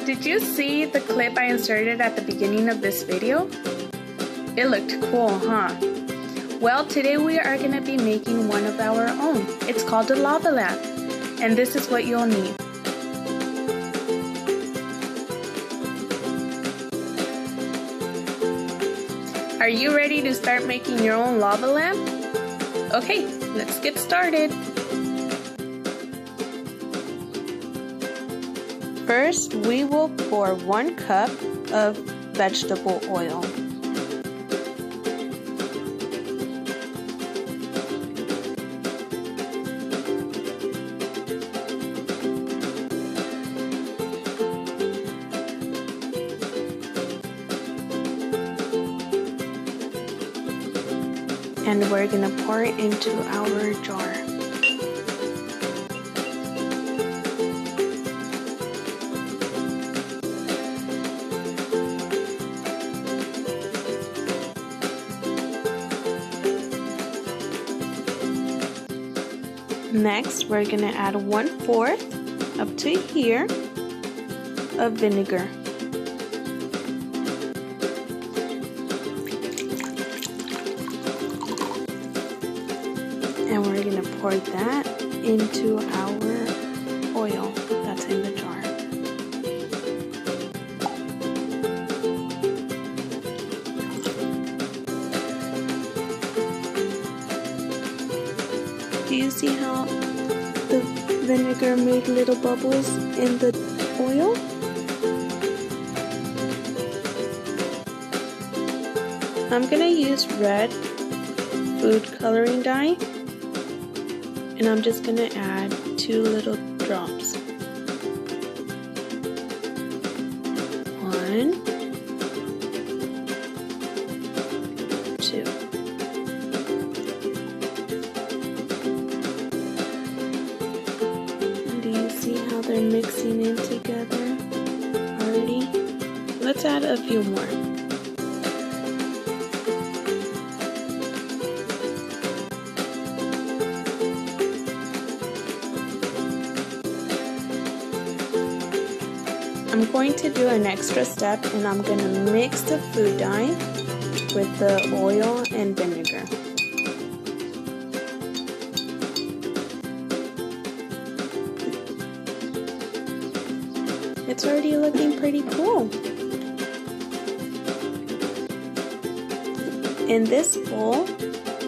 Did you see the clip I inserted at the beginning of this video? It looked cool, huh? Well, today we are going to be making one of our own. It's called a lava lamp, and this is what you'll need. Are you ready to start making your own lava lamp? Okay, let's get started. First, we will pour 1 cup of vegetable oil. And we're going to pour it into our jar. Next, we're going to add 1/4 up to here of vinegar. And we're going to pour that into our oil that's in the jar. Do you see how the vinegar made little bubbles in the oil? I'm going to use red food coloring dye. And I'm just going to add 2 little drops. 1, 2. And do you see how they're mixing in together already? Let's add a few more. I'm going to do an extra step, and I'm going to mix the food dye with the oil and vinegar. It's already looking pretty cool. In this bowl,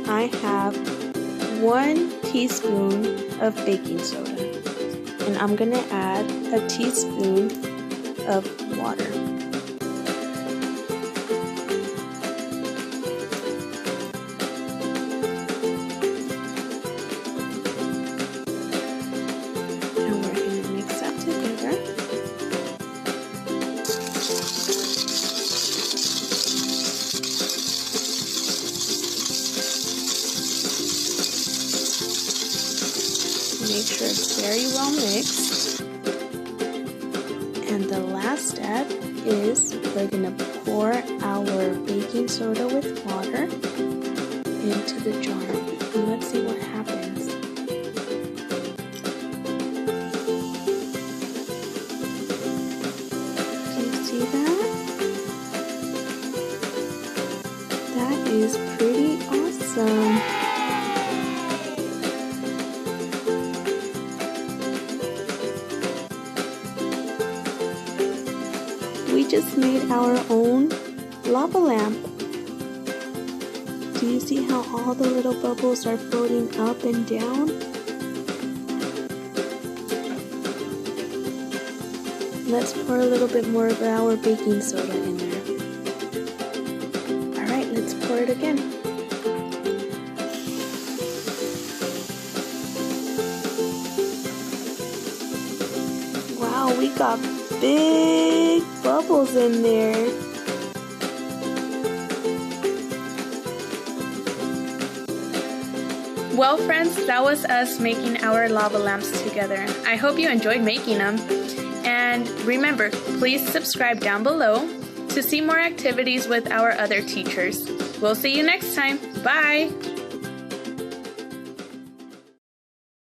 I have 1 teaspoon of baking soda, and I'm going to add a teaspoon of water. And we're going to mix that together. Make sure it's very well mixed. And the last step is we're going to pour our baking soda with water into the jar. And let's see what happens. Do you see that? That is pretty awesome. We just made our own lava lamp. Do you see how all the little bubbles are floating up and down? Let's pour a little bit more of our baking soda in there. Alright, let's pour it again. Wow, we got big bubbles in there. Well, friends, that was us making our lava lamps together. I hope you enjoyed making them. And remember, please subscribe down below to see more activities with our other teachers. We'll see you next time. Bye!